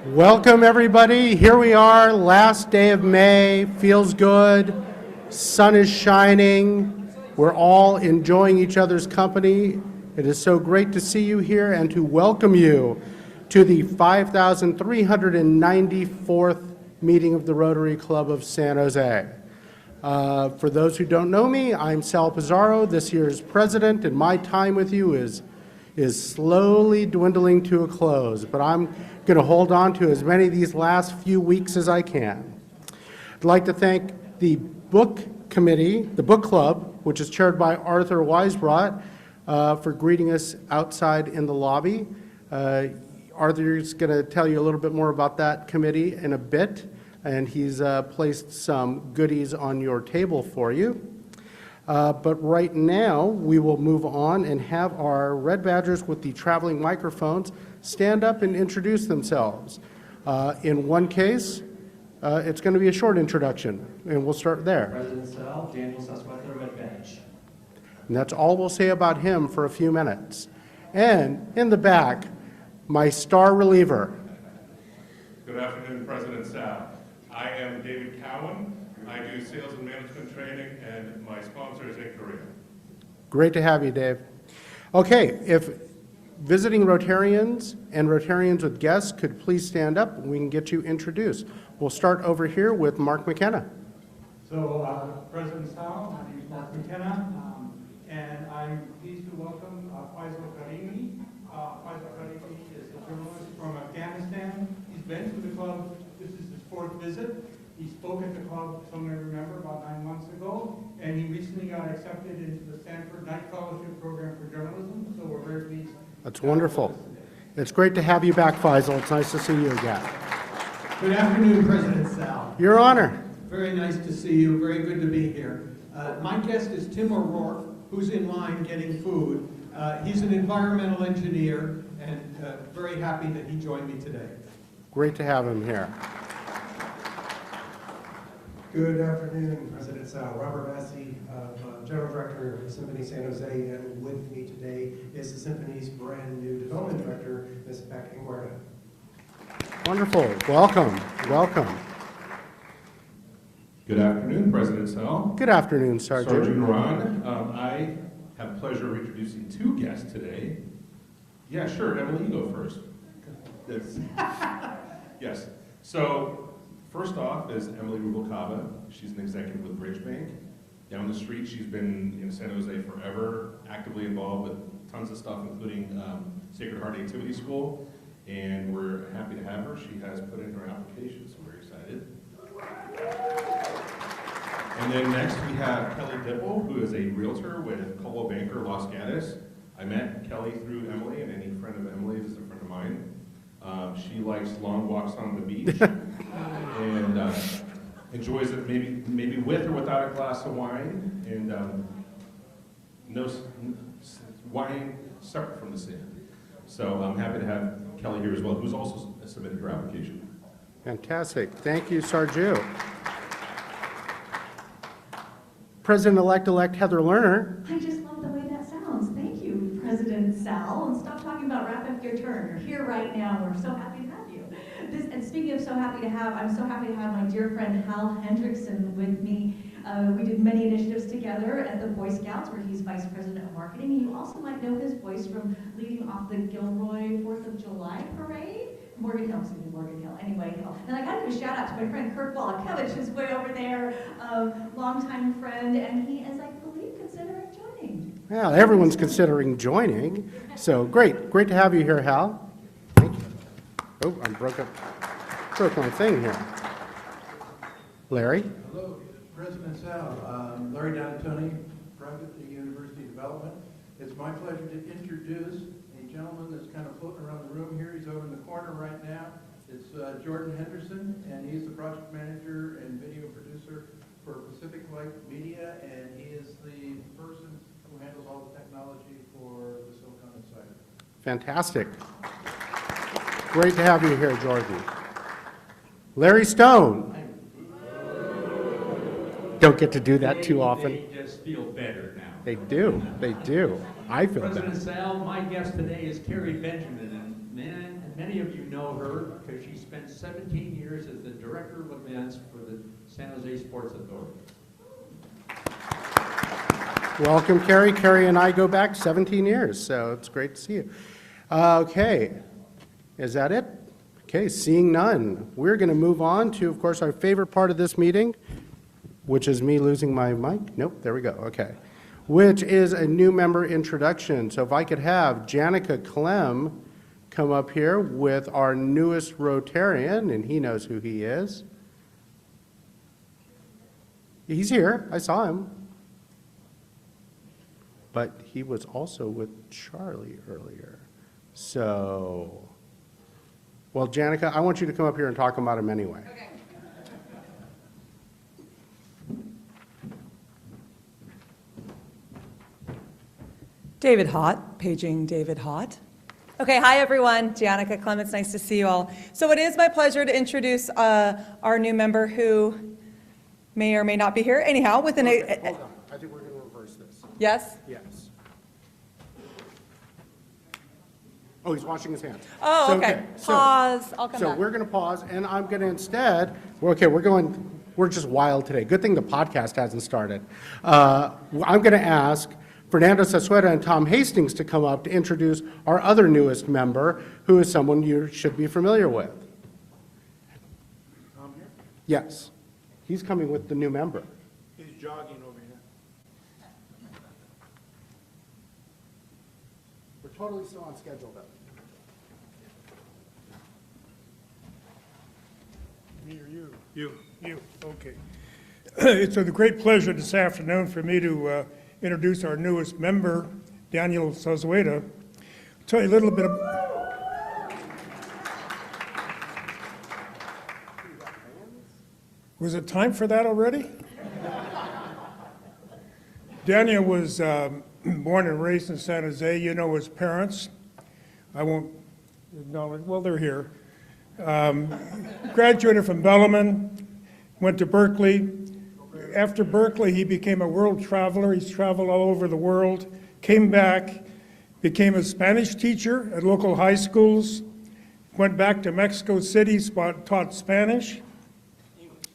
Welcome everybody. Here we are, last day of May. Feels good. Sun is shining. We're all enjoying each other's company. It is so great to see you here and to welcome you to the 5,394th meeting of the Rotary Club of San Jose. For those who don't know me, I'm Sal Pizarro, this year's president, and my time with you is slowly dwindling to a close, but I'm going to hold on to as many of these last few weeks as I can. I'd like to thank the book committee, the book club, which is chaired by Arthur Weisbrot, for greeting us outside in the lobby. Arthur's going to tell you a little bit more about that committee in a bit, and he's placed some goodies on your table for you. But right now, we will move on and have our red badgers with the traveling microphones stand up and introduce themselves. In one case, it's going to be a short introduction, and we'll start there. President Sal, Daniel Saswetler, red badge. And that's all we'll say about him for a few minutes. And in the back, my star reliever. Good afternoon, President Sal. I am David Cowan. I do sales and management training, and my sponsor is in Korea. Great to have you, Dave. Okay, if visiting Rotarians and Rotarians with guests could please stand up, we can get you introduced. We'll start over here with Mark McKenna. So, President Sal, my name is Mark McKenna, and I'm pleased to welcome Faisal Karimi. Faisal Karimi is a journalist from Afghanistan. He's been to the club. This is his fourth visit. He spoke at the club, some may remember, about 9 months ago, and he recently got accepted into the Stanford Knight Fellowship Program for Journalism, so we're very pleased. That's wonderful. It's great to have you back, Faisal. It's nice to see you again. Good afternoon, President Sal. Your honor. Very nice to see you. Very good to be here. My guest is Tim O'Rourke, who's in line getting food. He's an environmental engineer, and very happy that he joined me today. Great to have him here. Good afternoon, President Sal. Robert Massey, General Director of the Symphony San Jose, and with me today is the Symphony's brand new Development Director, Ms. Beck Inguarda. Wonderful. Welcome. Welcome. Good afternoon, President Sal. Good afternoon, Sergeant. Sergeant Ron. I have the pleasure of introducing two guests today. Yeah, sure. Emily, you go first. Yes. So, first off is Emily Rubalcaba. She's an executive with Bridge Bank. Down the street, she's been in San Jose forever, actively involved with tons of stuff, including Sacred Heart Activity School, and we're happy to have her. She has put in her application, so we're excited. And then next we have Kelly Dipple, who is a realtor with Coldwell Banker Los Gatos. I met Kelly through Emily, and any friend of Emily's is a friend of mine. She likes long walks on the beach and enjoys it maybe with or without a glass of wine, and no wine separate from the sand. So I'm happy to have Kelly here as well, who's also submitted her application. Fantastic. Thank you, Sergio. President-elect Heather Lerner. I just love the way that sounds. Thank you, President Sal. And stop talking about wrap up your turn. You're here right now. We're so happy to have you. And speaking of so happy to have, I'm so happy to have my dear friend Hal Hendrickson with me. We did many initiatives together at the Boy Scouts, where he's Vice President of Marketing. And you also might know his voice from leading off the Gilroy 4th of July parade. Morgan Hill. Anyway, Hill. And I got to give a shout out to my friend Kirk Wallachevich, who's way over there, longtime friend, and he is, I believe, considering joining. Well, everyone's considering joining, so great to have you here, Hal. Thank you. Oh, I broke my thing here. Larry? Hello, President Sal. Larry Donatoni, Private University Development. It's my pleasure to introduce a gentleman that's kind of floating around the room here. He's over in the corner right now. It's Jordan Henderson, and he's the project manager and video producer for Pacific Light Media, and he is the person who handles all the technology for the Silicon Insider. Fantastic. Great to have you here, Jordan. Larry Stone. Don't get to do that too often. They just feel better now. They do. I feel President better. Sal, my guest today is Terry Benjamin, and man, many of you know her because she spent 17 years as the director of events for the San Jose Sports Authority. Welcome, Carrie. Carrie and I go back 17 years, so it's great to see you. Okay, is that it? Okay, seeing none, we're going to move on to, of course, our favorite part of this meeting, which is me losing my mic. Nope, there we go. Okay, which is a new member introduction. So if I could have Janica Clem come up here with our newest Rotarian, and he knows who he is. He's here. I saw him. But he was also with Charlie earlier. So, well, Janica, I want you to come up here and talk about him anyway. Okay. David Hott, paging David Hott. Okay, hi everyone, Janica Clements, nice to see you all. So it is my pleasure to introduce our new member who may or may not be here. Anyhow, with an... Okay, hold on. I think we're going to reverse this. Yes? Yes. Oh, he's washing his hands. Oh, So, okay. So, Pause, I'll come so back. we're going to pause, and I'm going to instead, we're just wild today. Good thing the podcast hasn't started. I'm going to ask Fernando Sassueta and Tom Hastings to come up to introduce our other newest member, who is someone you should be familiar with. Tom here? Yes, he's coming with the new member. He's jogging over here. We're totally still on schedule, though. Me or you? You, okay. It's a great pleasure this afternoon for me to introduce our newest member, Daniel Sassueta. Tell you a little bit Was it time for that already? Daniel was born and raised in San Jose. You know his parents. I won't acknowledge, well, they're here. Graduated from Budman, went to Berkeley. After Berkeley, he became a world traveler. He's traveled all over the world, came back, became a Spanish teacher at local high schools, went back to Mexico City, taught Spanish.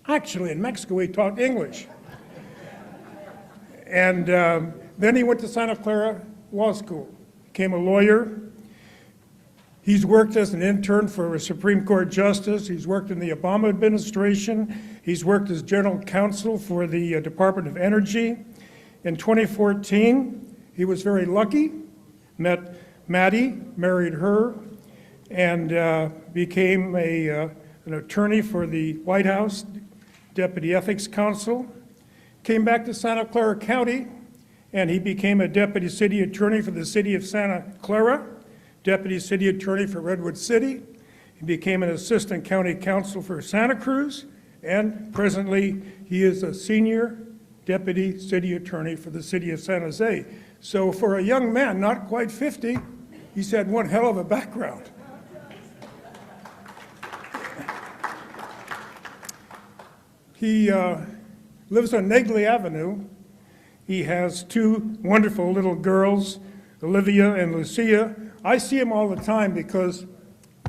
Actually, in Mexico, he taught English. And then he went to Santa Clara Law School, became a lawyer. He's worked as an intern for a Supreme Court justice. He's worked in the Obama administration. He's worked as general counsel for the Department of Energy. In 2014, he was very lucky, met Maddie, married her, and became an attorney for the White House, Deputy Ethics Counsel. Came back to Santa Clara County, and he became a deputy city attorney for the city of Santa Clara, deputy city attorney for Redwood City. He became an assistant county counsel for Santa Cruz, and presently he is a senior deputy city attorney for the city of San Jose. So for a young man, not quite 50, he's had one hell of a background. He lives on Negley Avenue. He has two wonderful little girls, Olivia and Lucia. I see him all the time because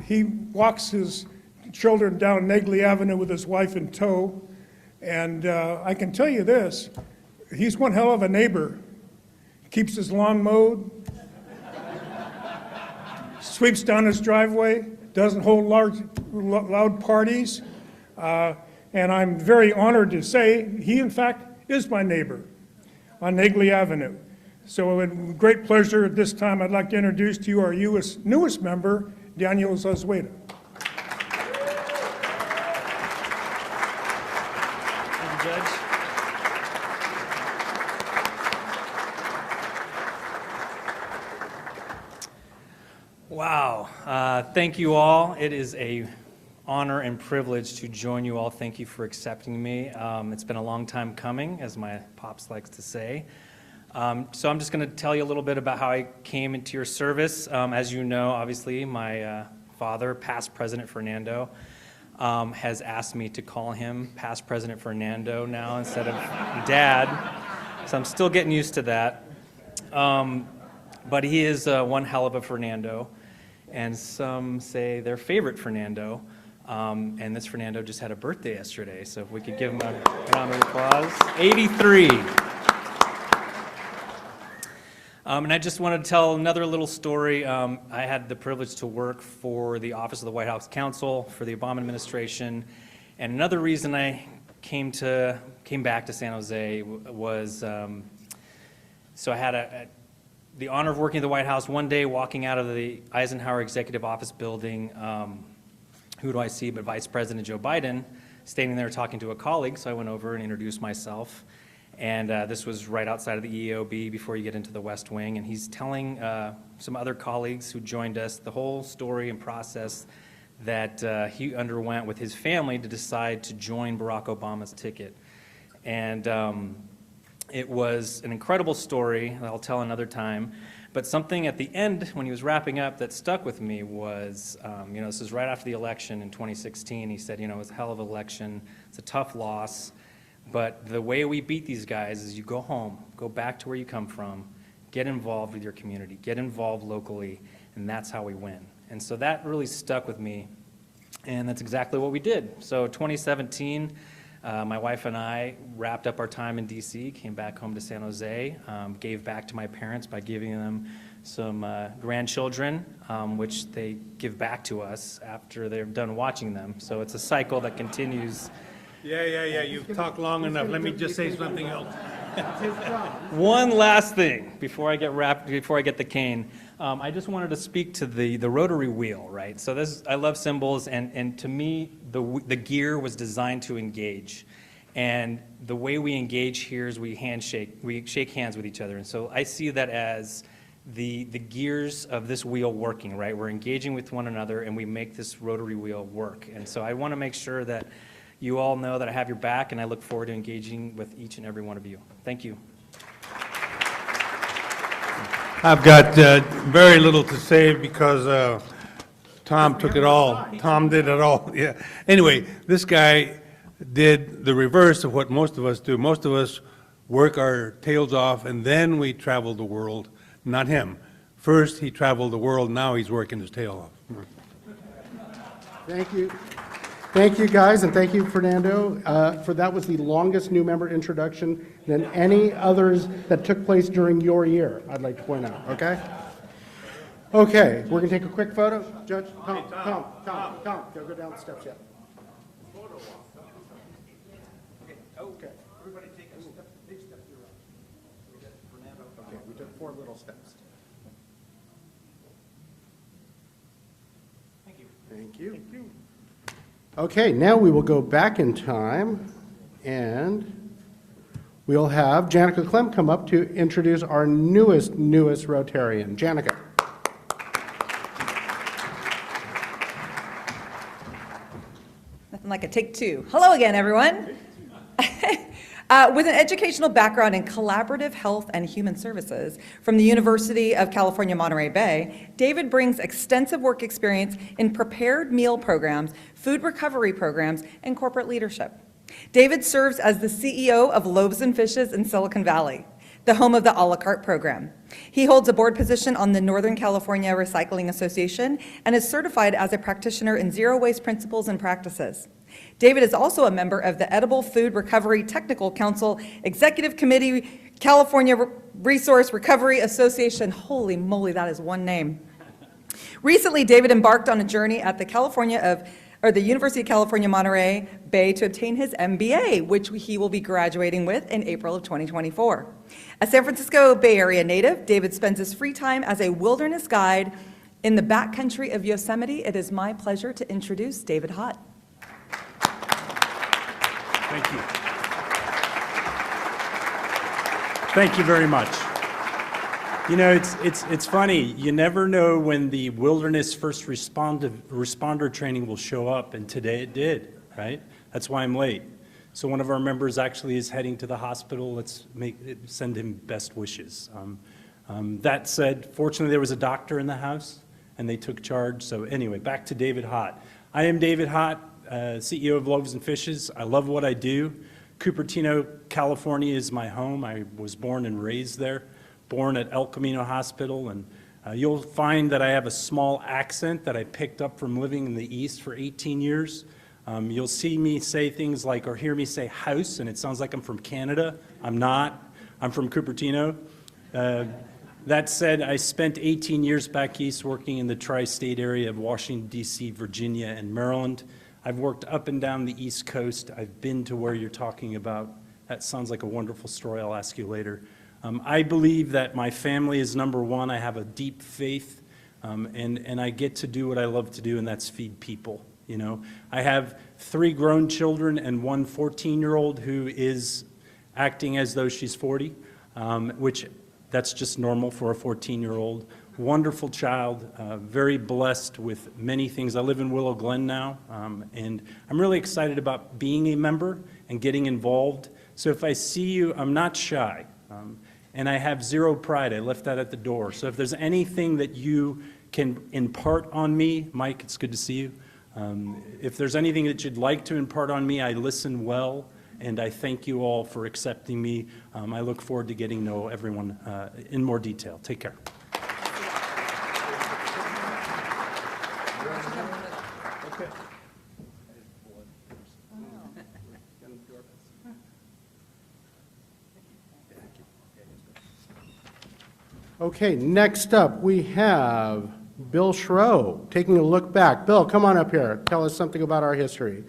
he walks his children down Negley Avenue with his wife in tow. And I can tell you this, he's one hell of a neighbor. Keeps his lawn mowed, sweeps down his driveway, doesn't hold loud parties. And I'm very honored to say he, in fact, is my neighbor on Negley Avenue. So with great pleasure at this time, I'd like to introduce to you our newest member, Daniel Sassueta. Thank you, Judge. Wow. Thank you all. It is a honor and privilege to join you all. Thank you for accepting me. It's been a long time coming, as my pops likes to say. So I'm just going to tell you a little bit about how I came into your service. As you know, obviously, my father, past President Fernando, has asked me to call him past President Fernando now instead of Dad. So I'm still getting used to that. But he is one hell of a Fernando. and some say their favorite Fernando. And this Fernando just had a birthday yesterday, so if we could give him a round of applause. 83. And I just wanted to tell another little story. I had the privilege to work for the Office of the White House Counsel for the Obama administration, and another reason I came back to San Jose was so I had the honor of working at the White House. One day, walking out of the Eisenhower Executive Office building, who do I see but Vice President Joe Biden standing there talking to a colleague. So I went over and introduced myself. And this was right outside of the EOB before you get into the West Wing. And he's telling some other colleagues who joined us the whole story and process that he underwent with his family to decide to join Barack Obama's ticket. And it was an incredible story that I'll tell another time. But something at the end, when he was wrapping up, that stuck with me was, this is right after the election in 2016. He said, it was a hell of an election. It's a tough loss. But the way we beat these guys is you go home, go back to where you come from, get involved with your community, get involved locally, and that's how we win. And so that really stuck with me, and that's exactly what we did. So 2017, my wife and I wrapped up our time in DC, came back home to San Jose, gave back to my parents by giving them some grandchildren, which they give back to us after they're done watching them. So it's a cycle that continues. Yeah, you've talked long enough. Let me just say something else. One last thing before I get the cane. I just wanted to speak to the rotary wheel, right? So I love symbols, and to me, the gear was designed to engage. And the way we engage here is we shake hands with each other. And so I see that as the gears of this wheel working, right? We're engaging with one another, and we make this rotary wheel work. And so I want to make sure that you all know that I have your back, and I look forward to engaging with each and every one of you. Thank you. I've got very little to say because Tom took it all. Tom did it all. Yeah. Anyway, this guy did the reverse of what most of us do. Most of us work our tails off, and then we travel the world. Not him. First, he traveled the world. Now he's working his tail off. Thank you. Thank you, guys, and thank you, Fernando. That was the longest new member introduction than any others that took place during your year, I'd like to point out, okay? Okay, we're going to take a quick photo. Judge, Tom, go down the steps yet. Okay. Everybody take a big step to your right. We got Fernando. Okay, we took 4 little steps. Thank you. Thank you. Thank you. Okay, now we will go back in time, and we'll have Janica Clem come up to introduce our newest Rotarian. Janica. Nothing like a take two. Hello again, everyone. With an educational background in collaborative health and human services from the University of California, Monterey Bay, David brings extensive work experience in prepared meal programs, food recovery programs, and corporate leadership. David serves as the CEO of Loaves and Fishes in Silicon Valley, the home of the a la carte program. He holds a board position on the Northern California Recycling Association and is certified as a practitioner in zero waste principles and practices. David is also a member of the Edible Food Recovery Technical Council Executive Committee, California Resource Recovery Association. Holy moly, that is one name. Recently, David embarked on a journey at the University of California, Monterey Bay to obtain his MBA, which he will be graduating with in April of 2024. A San Francisco Bay Area native, David spends his free time as a wilderness guide in the backcountry of Yosemite. It is my pleasure to introduce David Hott. Thank you. Thank you very much. You know, it's funny. You never know when the wilderness first responder training will show up, and today it did, right? That's why I'm late. So one of our members actually is heading to the hospital. Let's send him best wishes. That said, fortunately there was a doctor in the house, and they took charge. So anyway, back to David Hott. I am David Hott, CEO of Loaves and Fishes. I love what I do. Cupertino, California is my home. I was born and raised there, born at El Camino Hospital, and You'll find that I have a small accent that I picked up from living in the East for 18 years. You'll see me say things like, or hear me say house, and it sounds like I'm from Canada. I'm not. I'm from Cupertino. That said, I spent 18 years back east working in the tri-state area of Washington, D.C., Virginia, and Maryland. I've worked up and down the East Coast. I've been to where you're talking about. That sounds like a wonderful story. I'll ask you later. I believe that my family is number one. I have a deep faith, and I get to do what I love to do, and that's feed people. You know, I have 3 grown children and 1 14-year-old who is acting as though she's 40, which that's just normal for a 14-year-old. Wonderful child, very blessed with many things. I live in Willow Glen now, and I'm really excited about being a member and getting involved. So if I see you, I'm not shy, and I have zero pride. I left that at the door. So if there's anything that you can impart on me, Mike, it's good to see you. If there's anything that you'd like to impart on me, I listen well, and I thank you all for accepting me. I look forward to getting to know everyone in more detail. Take care. Okay, next up, we have Bill Schroe, taking a look back. Bill, come on up here. Tell us something about our history.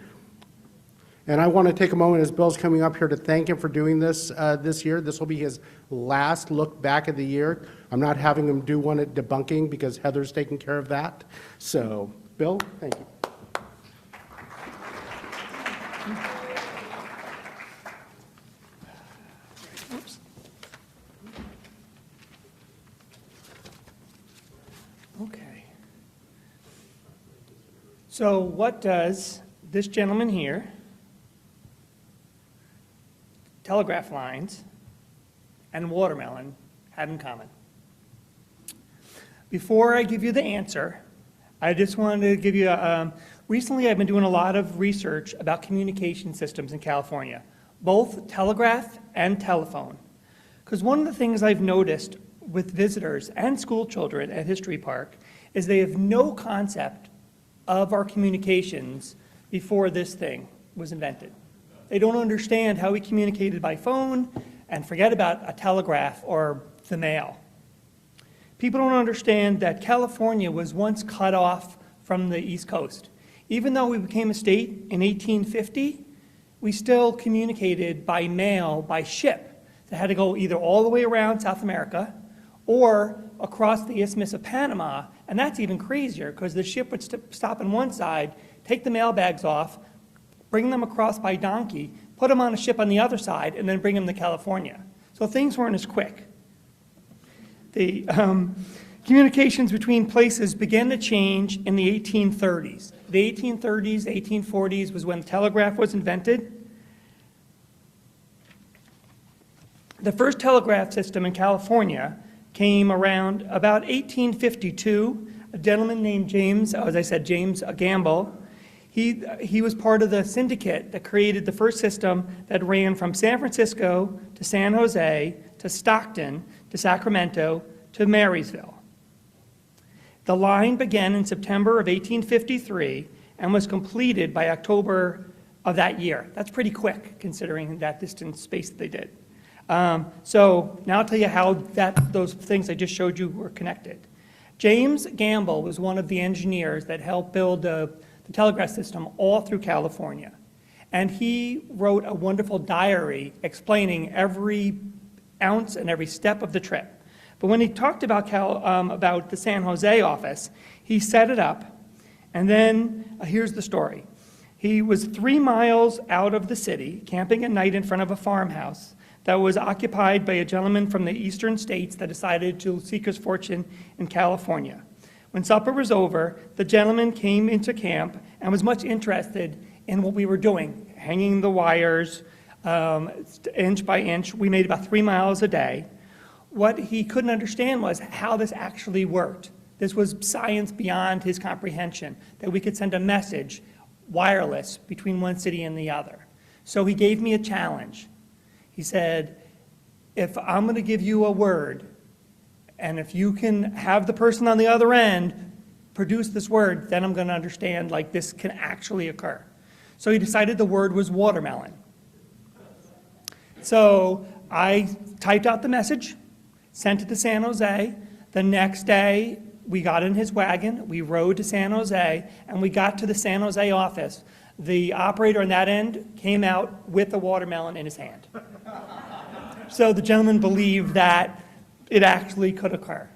And I want to take a moment as Bill's coming up here to thank him for doing this this year. This will be his last look back at the year. I'm not having him do one at debunking because Heather's taking care of that. So, Bill, thank you. Okay. So what does this gentleman here, telegraph lines, and watermelon have in common? Before I give you the answer, I just wanted to give you recently I've been doing a lot of research about communication systems in California, both telegraph and telephone. Because one of the things I've noticed with visitors and school children at History Park is they have no concept of our communications before this thing was invented. They don't understand how we communicated by phone, and forget about a telegraph or the mail. People don't understand that California was once cut off from the East Coast. Even though we became a state in 1850, we still communicated by mail, by ship. They had to go either all the way around South America or across the Isthmus of Panama, and that's even crazier because the ship would stop on one side, take the mail bags off, bring them across by donkey, put them on a ship on the other side, and then bring them to California. So things weren't as quick. The communications between places began to change in the 1830s. The 1830s, 1840s was when the telegraph was invented. The first telegraph system in California came around about 1852. A gentleman named James, as I said, James Gamble, he was part of the syndicate that created the first system that ran from San Francisco to San Jose to Stockton to Sacramento to Marysville. The line began in September of 1853 and was completed by October of that year. That's pretty quick considering that distance space that they did. So now I'll tell you how those things I just showed you were connected. James Gamble was one of the engineers that helped build the telegraph system all through California. And he wrote a wonderful diary explaining every ounce and every step of the trip. But when he talked about the San Jose office, he set it up, and then here's the story. He was 3 miles out of the city, camping at night in front of a farmhouse that was occupied by a gentleman from the eastern states that decided to seek his fortune in California. When supper was over, the gentleman came into camp and was much interested in what we were doing, hanging the wires inch by inch. We made about 3 miles a day. What he couldn't understand was how this actually worked. This was science beyond his comprehension, that we could send a message wireless between one city and the other. So he gave me a challenge. He said, if I'm going to give you a word And if you can have the person on the other end produce this word, then I'm going to understand, like, this can actually occur. So he decided the word was watermelon. So I typed out the message, sent it to San Jose. The next day, we got in his wagon, we rode to San Jose, and we got to the San Jose office. The operator on that end came out with a watermelon in his hand. So the gentleman believed that it actually could occur.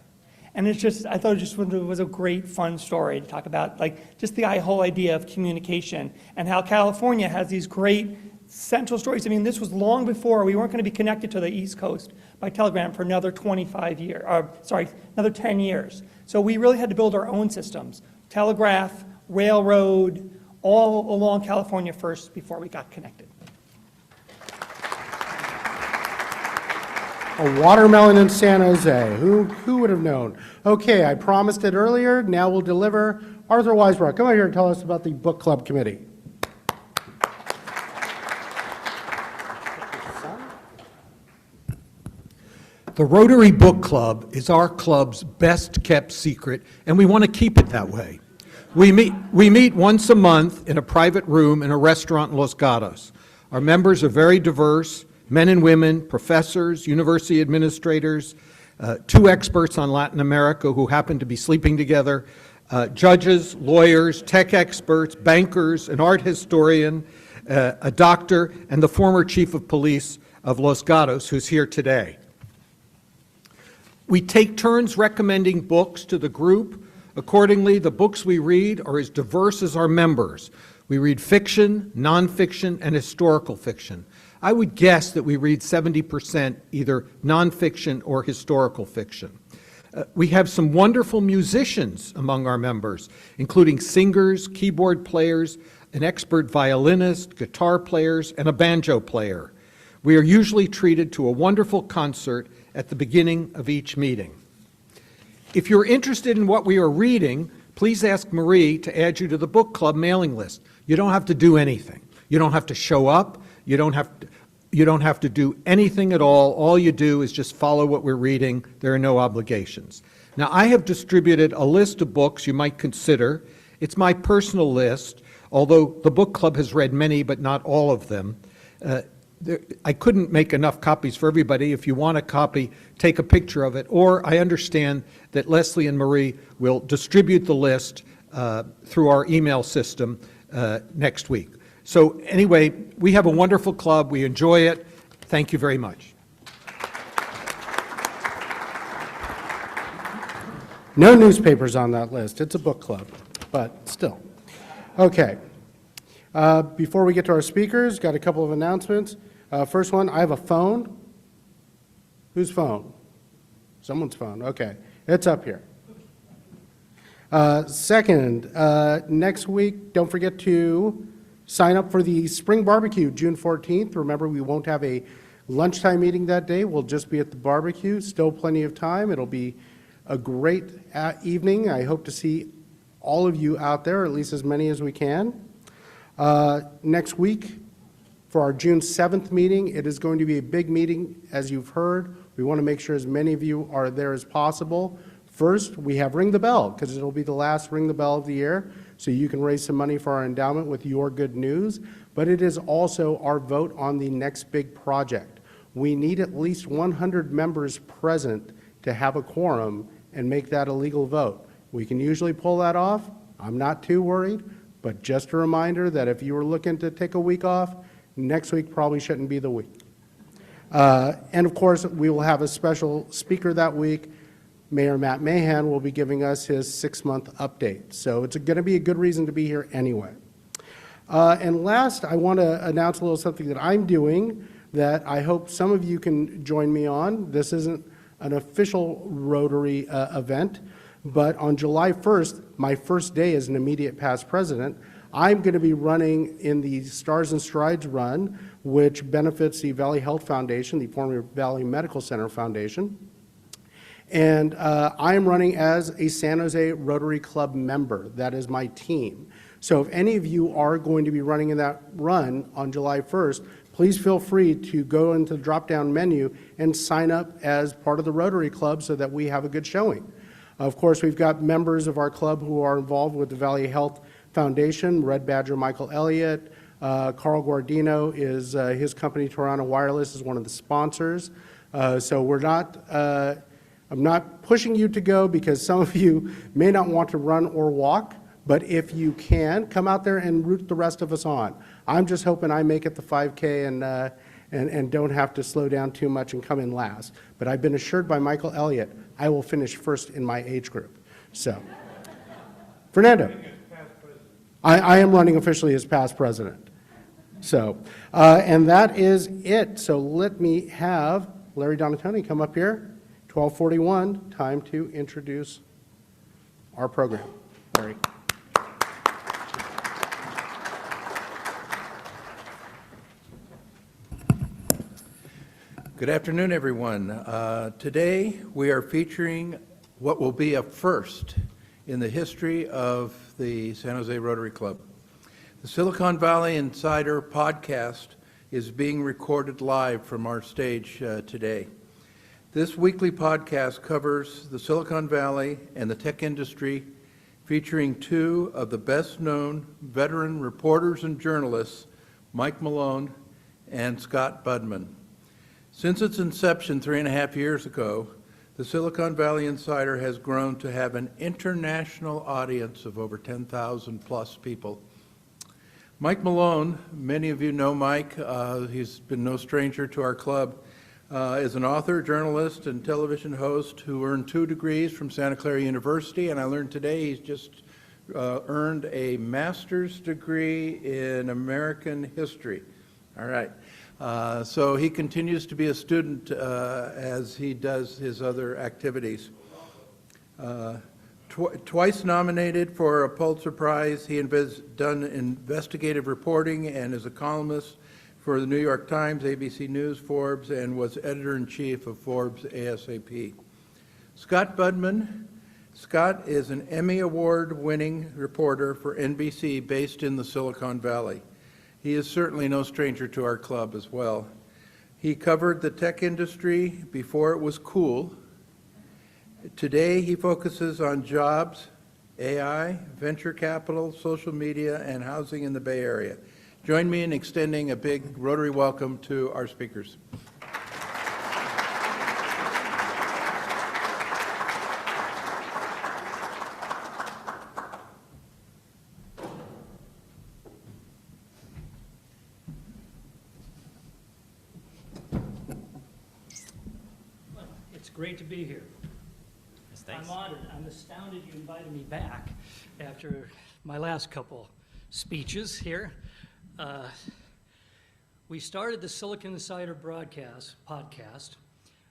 And it's just, I thought it was a great, fun story to talk about, like, just the whole idea of communication and how California has these great central stories. I mean, this was long before we weren't going to be connected to the East Coast by telegram for another 25 years, another 10 years. So we really had to build our own systems, telegraph, railroad, all along California first before we got connected. A watermelon in San Jose. Who would have known? Okay, I promised it earlier. Now we'll deliver. Arthur Weisbrook, come over here and tell us about the book club committee. The Rotary Book Club is our club's best-kept secret, and we want to keep it that way. We meet once a month in a private room in a restaurant in Los Gatos. Our members are very diverse, men and women, professors, university administrators, two experts on Latin America who happen to be sleeping together, judges, lawyers, tech experts, bankers, an art historian, a doctor, and the former chief of police of Los Gatos, who's here today. We take turns recommending books to the group. Accordingly, the books we read are as diverse as our members. We read fiction, nonfiction, and historical fiction. I would guess that we read 70% either nonfiction or historical fiction. We have some wonderful musicians among our members, including singers, keyboard players, an expert violinist, guitar players, and a banjo player. We are usually treated to a wonderful concert at the beginning of each meeting. If you're interested in what we are reading, please ask Marie to add you to the book club mailing list. You don't have to do anything. You don't have to show up. You don't have to do anything at all. All you do is just follow what we're reading. There are no obligations. Now, I have distributed a list of books you might consider. It's my personal list, although the book club has read many, but not all of them. I couldn't make enough copies for everybody. If you want a copy, take a picture of it. Or I understand that Leslie and Marie will distribute the list through our email system next week. So anyway, we have a wonderful club. We enjoy it. Thank you very much. No newspapers on that list. It's a book club, but still. Okay. Before we get to our speakers, got a couple of announcements. First one, I have a phone. Whose phone? Someone's phone. Okay. It's up here. Second, next week, don't forget to sign up for the Spring Barbecue, June 14th. Remember, we won't have a lunchtime meeting that day. We'll just be at the barbecue. Still plenty of time. It'll be a great evening. I hope to see all of you out there, at least as many as we can. Next week, for our June 7th meeting, it is going to be a big meeting, as you've heard. We want to make sure as many of you are there as possible. First, we have Ring the Bell, because it'll be the last Ring the Bell of the year, so you can raise some money for our endowment with your good news. But it is also our vote on the next big project. We need at least 100 members present to have a quorum and make that a legal vote. We can usually pull that off. I'm not too worried, but just a reminder that if you were looking to take a week off, next week probably shouldn't be the week. And of course, we will have a special speaker that week. Mayor Matt Mahan will be giving us his 6-month update. So it's going to be a good reason to be here anyway. And last, I want to announce a little something that I'm doing that I hope some of you can join me on. This isn't an official Rotary event, but on July 1st, my first day as an immediate past president, I'm going to be running in the Stars and Strides run, which benefits the Valley Health Foundation, the former Valley Medical Center Foundation. And I am running as a San Jose Rotary Club member. That is my team. So if any of you are going to be running in that run on July 1st, please feel free to go into the drop-down menu and sign up as part of the Rotary Club so that we have a good showing. Of course, we've got members of our club who are involved with the Valley Health Foundation, Red Badger Michael Elliott, Carl Guardino is, his company Toronto Wireless is one of the sponsors. So we're not, I'm not pushing you to go because some of you may not want to run or walk, but if you can, come out there and root the rest of us on. I'm just hoping I make it the 5K and don't have to slow down too much and come in last. But I've been assured by Michael Elliott I will finish first in my age group. So, Fernando. I am running officially as past president. So, and that is it. So let me have Larry Donatoni come up here. 12:41, time to introduce our program. Larry. Good afternoon, everyone. Today, we are featuring what will be a first in the history of the San Jose Rotary Club. The Silicon Valley Insider podcast is being recorded live from our stage today. This weekly podcast covers the Silicon Valley and the tech industry, featuring two of the best-known veteran reporters and journalists, Mike Malone and Scott Budman. Since its inception 3.5 years ago, the Silicon Valley Insider has grown to have an international audience of over 10,000 plus people. Mike Malone, many of you know Mike, he's been no stranger to our club, is an author, journalist, and television host who earned 2 degrees from Santa Clara University, and I learned today he's just earned a master's degree in American history. All right. So he continues to be a student as he does his other activities. Twice nominated for a Pulitzer Prize, he has done investigative reporting and is a columnist for the New York Times, ABC News, Forbes, and was editor-in-chief of Forbes ASAP. Scott Budman. Scott is an Emmy Award-winning reporter for NBC based in the Silicon Valley. He is certainly no stranger to our club as well. He covered the tech industry before it was cool. Today, he focuses on jobs, AI, venture capital, social media, and housing in the Bay Area. Join me in extending a big Rotary welcome to our speakers. Great to be here. Yes, thanks. I'm honored. I'm astounded you invited me back after my last couple speeches here. We started the Silicon Insider podcast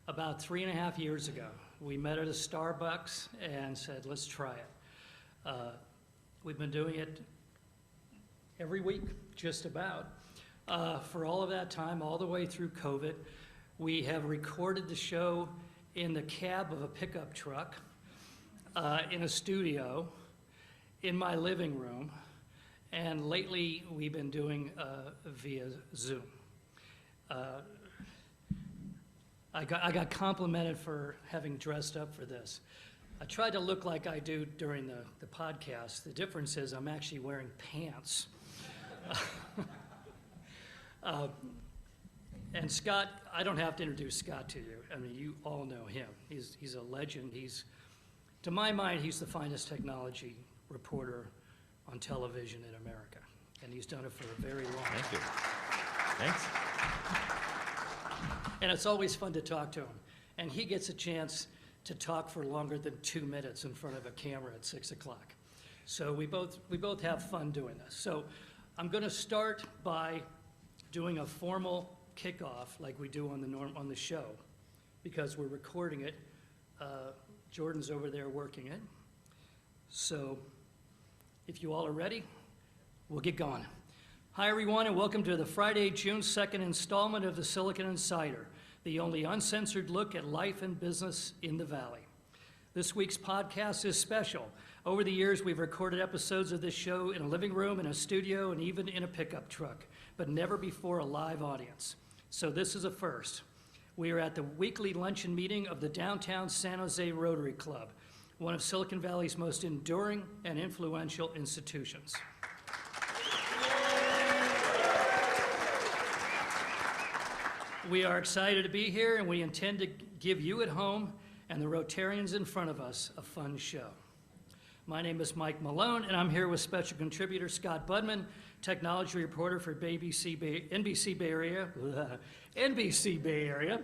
about 3.5 years ago. We met at a Starbucks and said, let's try it. We've been doing it every week, just about. For all of that time, all the way through COVID, we have recorded the show in the cab of a pickup truck, in a studio, in my living room, and lately we've been doing via Zoom. I got complimented for having dressed up for this. I tried to look like I do during the podcast. The difference is I'm actually wearing pants. And Scott, I don't have to introduce Scott to you. I mean, you all know him. He's a legend. To my mind, he's the finest technology reporter on television in America. And he's done it for a very long time. Thank you. Thanks. And it's always fun to talk to him. And he gets a chance to talk for longer than 2 minutes in front of a camera at 6 o'clock. So we both have fun doing this. So I'm going to start by doing a formal kickoff like we do on the show, because we're recording it. Jordan's over there working it. So if you all are ready, we'll get going. Hi everyone, and welcome to the Friday, June 2nd installment of the Silicon Insider, the only uncensored look at life and business in the Valley. This week's podcast is special. Over the years, we've recorded episodes of this show in a living room, in a studio, and even in a pickup truck. but never before a live audience. So this is a first. We are at the weekly luncheon meeting of the downtown San Jose Rotary Club, one of Silicon Valley's most enduring and influential institutions. We are excited to be here, and we intend to give you at home and the Rotarians in front of us a fun show. My name is Mike Malone, and I'm here with special contributor Scott Budman, technology reporter for NBC Bay Area.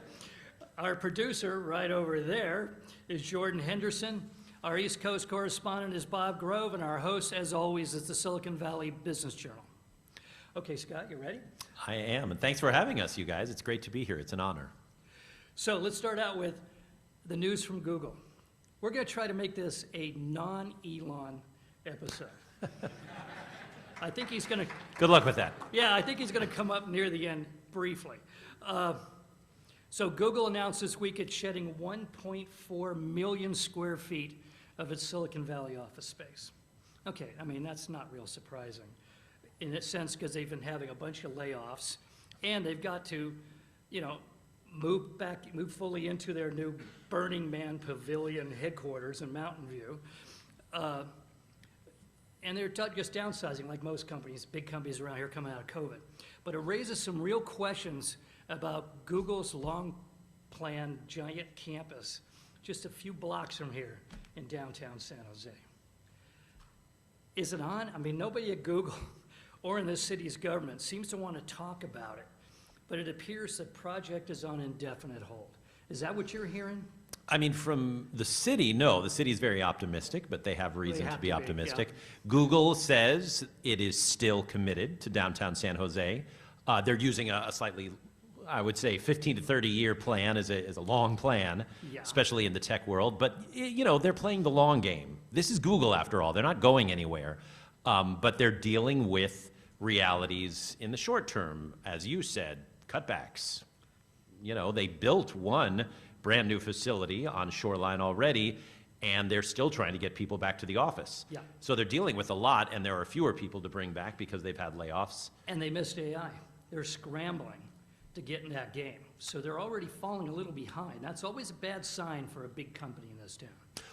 Our producer, right over there, is Jordan Henderson. Our East Coast correspondent is Bob Grove, and our host, as always, is the Silicon Valley Business Journal. Okay, Scott, you ready? I am, and thanks for having us, you guys. It's great to be here. It's an honor. So let's start out with the news from Google. We're going to try to make this a non-Elon episode. I think he's going to... Good luck with that. Yeah, I think he's going to come up near the end briefly. So Google announced this week it's shedding 1.4 million square feet of its Silicon Valley office space. Okay, I mean, that's not real surprising in a sense because they've been having a bunch of layoffs and they've got to, you know, move fully into their new Burning Man Pavilion headquarters in Mountain View. And they're just downsizing like most companies, big companies around here coming out of COVID. But it raises some real questions about Google's long-planned giant campus just a few blocks from here in downtown San Jose. Is it on? I mean, nobody at Google or in this city's government seems to want to talk about it, but it appears the project is on indefinite hold. Is that what you're hearing? I mean, from the city, no. The city's very optimistic, but they have reason to be optimistic. Google says it is still committed to downtown San Jose. They're using a slightly, I would say, 15 to 30-year plan as a long plan, especially in the tech world. But, you know, they're playing the long game. This is Google, after all. They're not going anywhere. But they're dealing with realities in the short term, as you said, cutbacks. You know, they built one brand new facility on Shoreline already, and they're still trying to get people back to the office. Yeah. So they're dealing with a lot, and there are fewer people to bring back because they've had layoffs. And they missed AI. They're scrambling to get in that game. So they're already falling a little behind. That's always a bad sign for a big company in this town.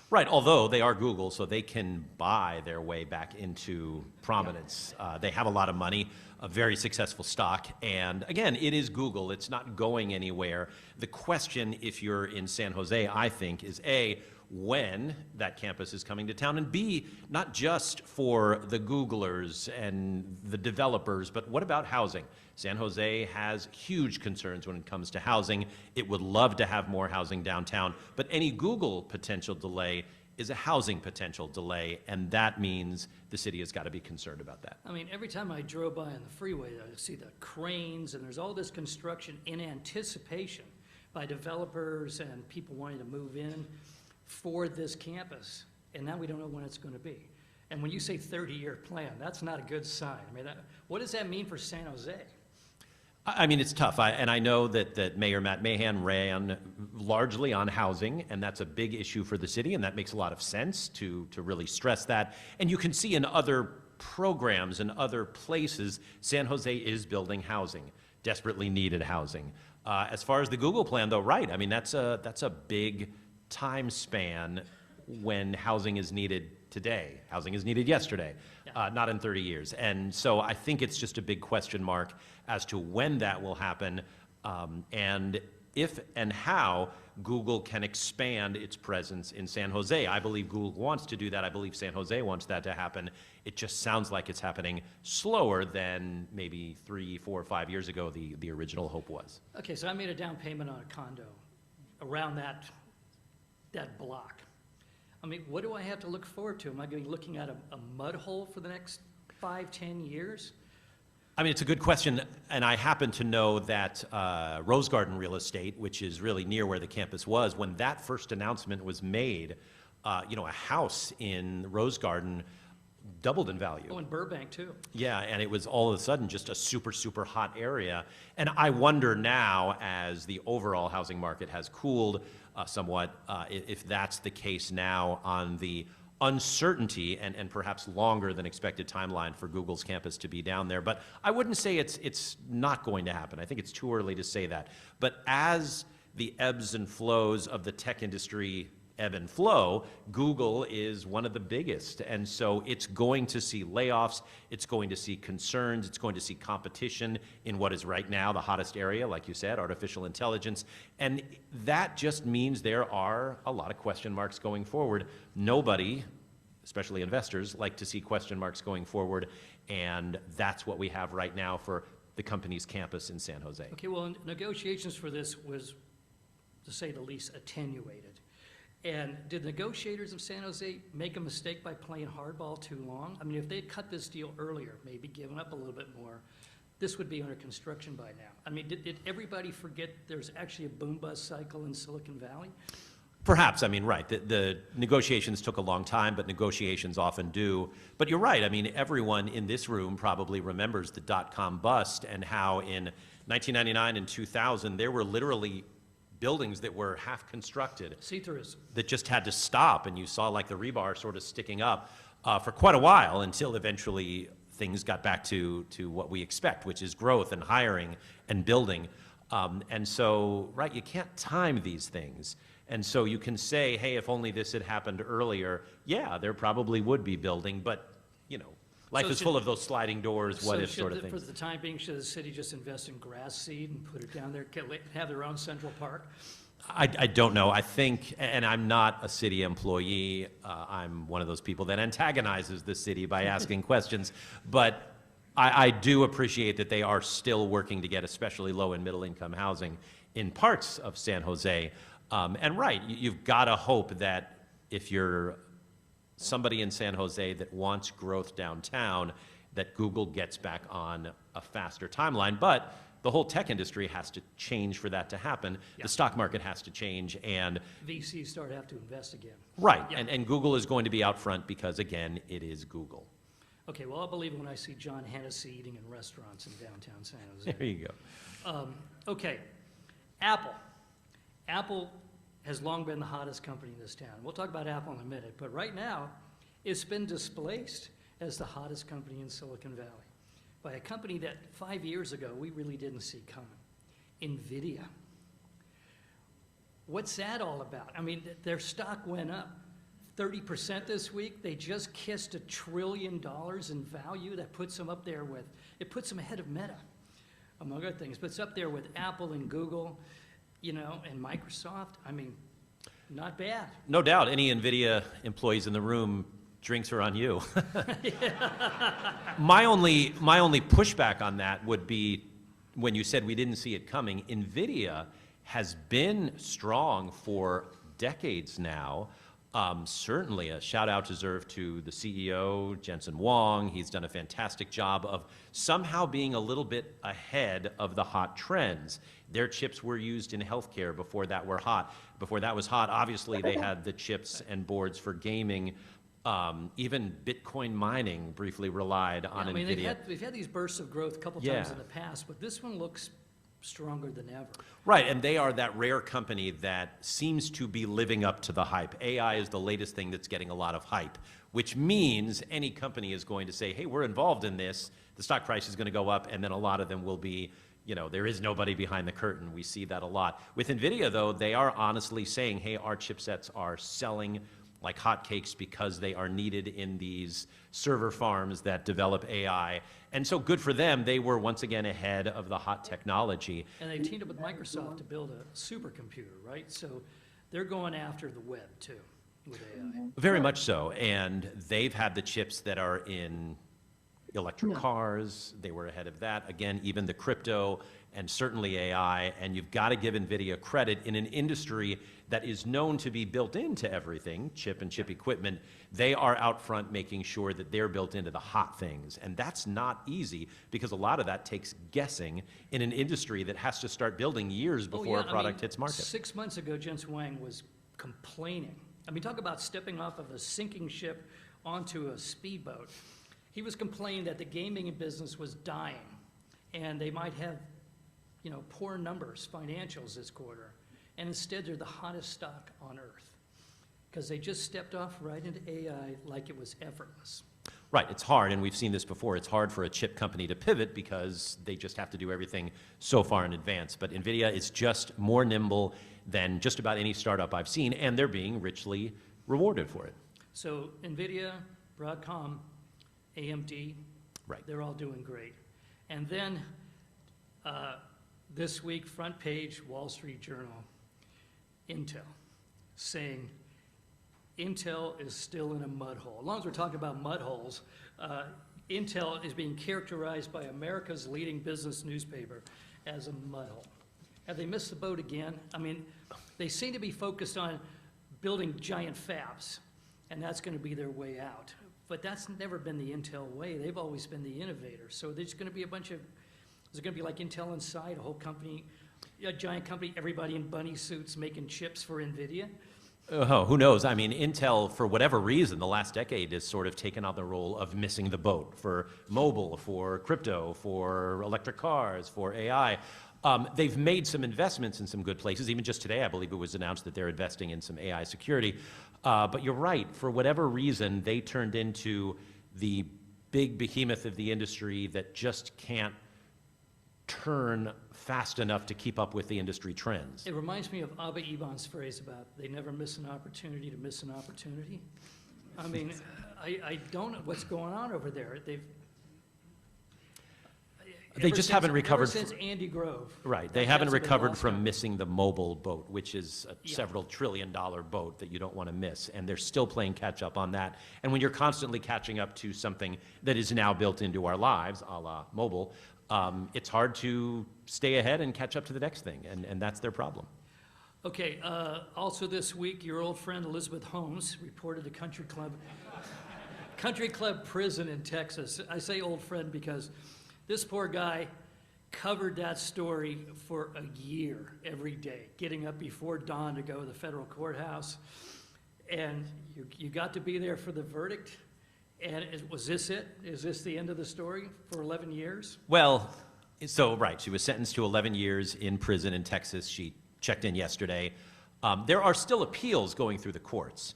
Right, although they are Google, so they can buy their way back into prominence. They have a lot of money, a very successful stock, and again, it is Google. It's not going anywhere. The question, if you're in San Jose, I think, is A, when that campus is coming to town, and B, not just for the Googlers and the developers, but what about housing? San Jose has huge concerns when it comes to housing. It would love to have more housing downtown, but any Google potential delay is a housing potential delay, and that means the city has got to be concerned about that. I mean, every time I drove by on the freeway, I see the cranes, and there's all this construction in anticipation by developers and people wanting to move in for this campus, and now we don't know when it's going to be. And when you say 30-year plan, that's not a good sign. I mean, what does that mean for San Jose? I mean, it's tough, and I know that Mayor Matt Mahan ran largely on housing, and that's a big issue for the city, and that makes a lot of sense to really stress that. And you can see in other programs and other places, San Jose is building housing, desperately needed housing. As far as the Google plan, though, right, I mean, that's a big time span when housing is needed today. Housing is needed yesterday, not in 30 years. And so I think it's just a big question mark as to when that will happen, and if and how Google can expand its presence in San Jose. I believe Google wants to do that. I believe San Jose wants that to happen. It just sounds like it's happening slower than maybe 3, 4, 5 years ago the original hope was. Okay, so I made a down payment on a condo around that block. I mean, what do I have to look forward to? Am I going to be looking at a mud hole for the next 5, 10 years? I mean, it's a good question, and I happen to know that Rose Garden Real Estate, which is really near where the campus was, when that first announcement was made, you know, a house in Rose Garden doubled in value. Oh, in Burbank, too. Yeah, and it was all of a sudden just a super, super hot area. And I wonder now, as the overall housing market has cooled somewhat, if that's the case now on the uncertainty and perhaps longer than expected timeline for Google's campus to be down there. But I wouldn't say it's not going to happen. I think it's too early to say that. But as the ebbs and flows of the tech industry ebb and flow, Google is one of the biggest. And so it's going to see layoffs, it's going to see concerns, it's going to see competition in what is right now the hottest area, like you said, artificial intelligence. And that just means there are a lot of question marks going forward. Nobody, especially investors, like to see question marks going forward. And that's what we have right now for the company's campus in San Jose. Okay, well, negotiations for this was, to say the least, attenuated. And did negotiators of San Jose make a mistake by playing hardball too long? I mean, if they'd cut this deal earlier, maybe given up a little bit more, this would be under construction by now. I mean, did everybody forget there's actually a boom-bust cycle in Silicon Valley? Perhaps, I mean, right, the negotiations took a long time, but negotiations often do. But you're right, I mean, everyone in this room probably remembers the dot-com bust and how in 1999 and 2000, there were literally buildings that were half constructed. See-throughs. That just had to stop, and you saw like the rebar sort of sticking up for quite a while until eventually things got back to what we expect, which is growth and hiring and building. And so, right, you can't time these things. And so you can say, hey, if only this had happened earlier, yeah, there probably would be building, but, you know, life is full of those sliding doors, what if sort of things. For the time being, should the city just invest in grass seed and put it down there, have their own central park? I don't know. I think, and I'm not a city employee, I'm one of those people that antagonizes the city by asking questions, but I do appreciate that they are still working to get especially low and middle income housing in parts of San Jose. And right, you've got to hope that if you're somebody in San Jose that wants growth downtown, that Google gets back on a faster timeline. But the whole tech industry has to change for that to happen. Yeah. The stock market has to change, and VCs start to have to invest again. right, Yeah. and Google is going to be out front because, again, it is Google. Okay, well, I'll believe it when I see John Hennessy eating in restaurants in downtown San Jose. There you go. Okay, Apple. Apple has long been the hottest company in this town. We'll talk about Apple in a minute, but right now, it's been displaced as the hottest company in Silicon Valley by a company that 5 years ago we really didn't see coming, NVIDIA. What's that all about? I mean, their stock went up 30% this week. They just kissed $1 trillion in value. That puts them up there with, it puts them ahead of Meta, among other things, but it's up there with Apple and Google, you know, and Microsoft. I mean, not bad. No doubt, any NVIDIA employees in the room, drinks are on you. My only pushback on that would be when you said we didn't see it coming. NVIDIA has been strong for decades now. Certainly a shout out deserved to the CEO, Jensen Huang. He's done a fantastic job of somehow being a little bit ahead of the hot trends. Their chips were used in healthcare before that were hot. Before that was hot, obviously they had the chips and boards for gaming. Even Bitcoin mining briefly relied on I mean, NVIDIA. they've had these bursts of growth a couple times in the past, but this one looks stronger than ever. Right, and they are that rare company that seems to be living up to the hype. AI is the latest thing that's getting a lot of hype, which means any company is going to say, hey, we're involved in this, the stock price is going to go up, and then a lot of them will be, you know, there is nobody behind the curtain. We see that a lot. With NVIDIA, though, they are honestly saying, hey, our chipsets are selling like hotcakes because they are needed in these server farms that develop AI. And so good for them, they were once again ahead of the hot technology. And they teamed up with Microsoft to build a supercomputer, right? So they're going after the web too with AI. Very much so, and they've had the chips that are in electric cars. They were ahead of that. Again, even the crypto and certainly AI, and you've got to give NVIDIA credit in an industry that is known to be built into everything, chip and chip equipment. They are out front making sure that they're built into the hot things, and that's not easy because a lot of that takes guessing in an industry that has to start building years before a product hits market. 6 months ago, Jensen Huang was complaining. I mean, talk about stepping off of a sinking ship onto a speedboat. He was complaining that the gaming business was dying, and they might have, you know, poor numbers, financials this quarter, and instead they're the hottest stock on earth. because they just stepped off right into AI like it was effortless. Right, it's hard, and we've seen this before. It's hard for a chip company to pivot because they just have to do everything so far in advance. But NVIDIA is just more nimble than just about any startup I've seen, and they're being richly rewarded for it. So NVIDIA, Broadcom, AMD, right, they're all doing great. And then this week, front page, Wall Street Journal, Intel, saying Intel is still in a mud hole. As long as we're talking about mud holes, Intel is being characterized by America's leading business newspaper as a mud hole. Have they missed the boat again? I mean, they seem to be focused on building giant fabs, and that's going to be their way out. But that's never been the Intel way. They've always been the innovator. So there's going to be a bunch of, is it going to be like Intel Inside, a whole company, a giant company, everybody in bunny suits making chips for NVIDIA? Oh, who knows? I mean, Intel, for whatever reason, the last decade has sort of taken on the role of missing the boat for mobile, for crypto, for electric cars, for AI. They've made some investments in some good places. Even just today, I believe it was announced that they're investing in some AI security. But you're right. For whatever reason, they turned into the big behemoth of the industry that just can't turn fast enough to keep up with the industry trends. It reminds me of Abba Eban's phrase about they never miss an opportunity to miss an opportunity. I mean, I don't know what's going on over there. They just haven't recovered. Ever since Andy Grove. Right. They haven't recovered from missing the mobile boat, which is a several trillion-dollar boat that you don't want to miss. And they're still playing catch-up on that. And when you're constantly catching up to something that is now built into our lives, a la mobile, it's hard to stay ahead and catch up to the next thing. And that's their problem. Okay. Also this week, your old friend Elizabeth Holmes reported the Country Club prison in Texas. I say old friend because this poor guy covered that story for a year every day, getting up before dawn to go to the federal courthouse. And you got to be there for the verdict. And was this it? Is this the end of the story for 11 years? Well, so right, she was sentenced to 11 years in prison in Texas. She checked in yesterday. There are still appeals going through the courts.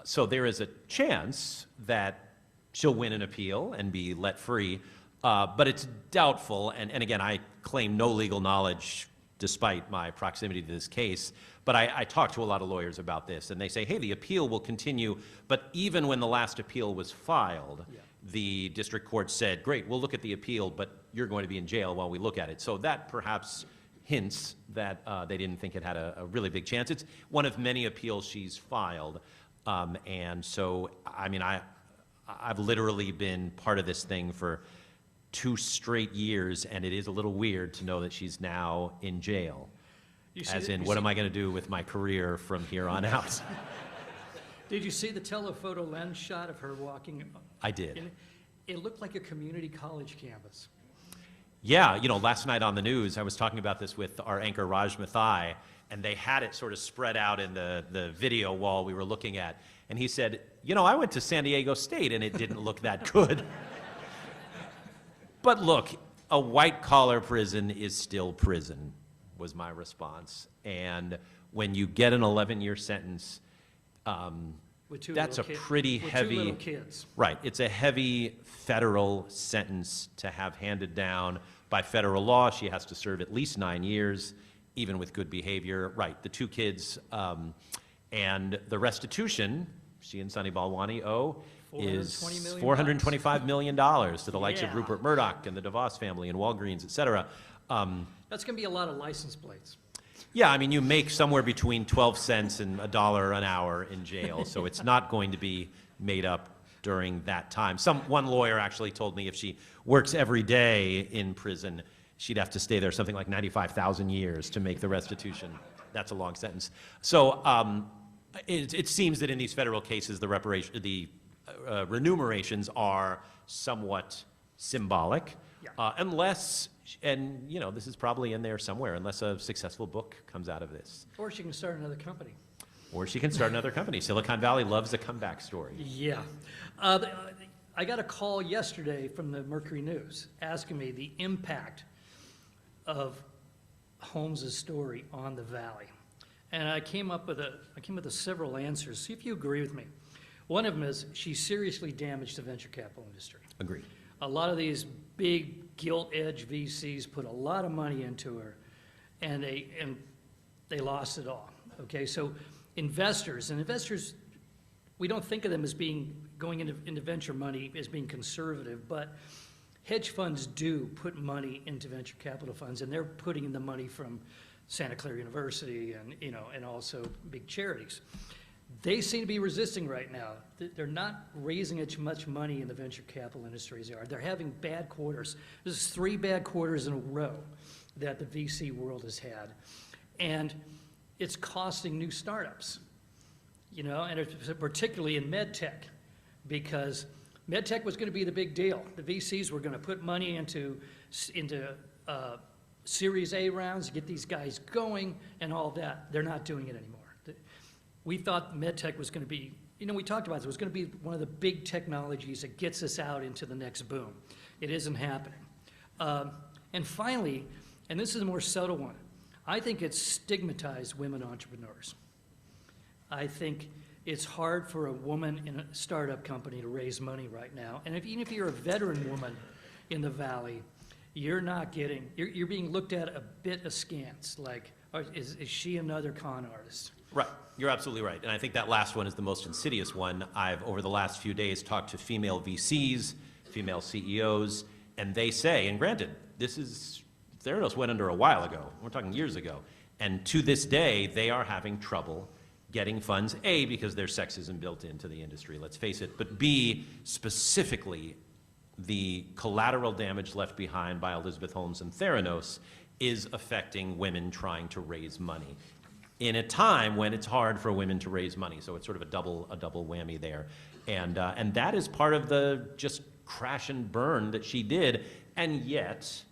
So there is a chance that she'll win an appeal and be let free. But it's doubtful, and again, I claim no legal knowledge despite my proximity to this case, but I talked to a lot of lawyers about this, and they say, hey, the appeal will continue, but even when the last appeal was filed, the district court said, great, we'll look at the appeal, but you're going to be in jail while we look at it. So that perhaps hints that they didn't think it had a really big chance. It's one of many appeals she's filed, and so, I mean, I've literally been part of this thing for 2 straight years, and it is a little weird to know that she's now in jail. As in, what am I going to do with my career from here on out? Did you see the telephoto lens shot of her walking? I did. It looked like a community college campus. Yeah, you know, last night on the news, I was talking about this with our anchor Raj Mathai, and they had it sort of spread out in the video wall we were looking at. And he said, you know, I went to San Diego State, and it didn't look that good. But look, a white-collar prison is still prison, was my response. And when you get an 11-year sentence, that's a pretty heavy... With 2 little kids. Right. It's a heavy federal sentence to have handed down by federal law. She has to serve at least 9 years, even with good behavior. Right. The 2 kids and the restitution she and Sunny Balwani owe is $425 million to the likes of Rupert Murdoch and the DeVos family and Walgreens, et cetera. That's going to be a lot of license plates. Yeah, I mean, you make somewhere between 12 cents and $1 an hour in jail, so it's not going to be made up during that time. One lawyer actually told me if she works every day in prison, she'd have to stay there something like 95,000 years to make the restitution. That's a long sentence. So it seems that in these federal cases, the remunerations are somewhat symbolic, unless, and you know, this is probably in there somewhere, unless a successful book comes out of this. Or she can start another company. Or she can start another company. Silicon Valley loves a comeback story. Yeah. I got a call yesterday from the Mercury News asking me the impact of Holmes' story on the Valley. And I came up with several answers. See if you agree with me. One of them is she seriously damaged the venture capital industry. Agreed. A lot of these big gilt-edge VCs put a lot of money into her, and they lost it all. Okay, so investors, we don't think of them as going into venture money as being conservative, but hedge funds do put money into venture capital funds, and they're putting in the money from Santa Clara University and also big charities. They seem to be resisting right now. They're not raising as much money in the venture capital industry as they are. They're having bad quarters. This is 3 bad quarters in a row that the VC world has had. And it's costing new startups, and it's particularly in med tech, because med tech was going to be the big deal. The VCs were going to put money into Series A rounds to get these guys going and all that. They're not doing it anymore. We thought med tech was going to be, we talked about this, it was going to be one of the big technologies that gets us out into the next boom. It isn't happening. And finally, and this is a more subtle one, I think it's stigmatized women entrepreneurs. I think it's hard for a woman in a startup company to raise money right now. And even if you're a veteran woman in the Valley, you're being looked at a bit askance, like, is she another con artist? Right, you're absolutely right. And I think that last one is the most insidious one. I've, over the last few days, talked to female VCs, female CEOs, and they say, and granted, Theranos went under a while ago. We're talking years ago. And to this day, they are having trouble getting funds, A, because there's sexism built into the industry, let's face it, but B, specifically, the collateral damage left behind by Elizabeth Holmes and Theranos is affecting women trying to raise money in a time when it's hard for women to raise money. So it's sort of a double whammy there. And that is part of the just crash and burn that she did. And yet,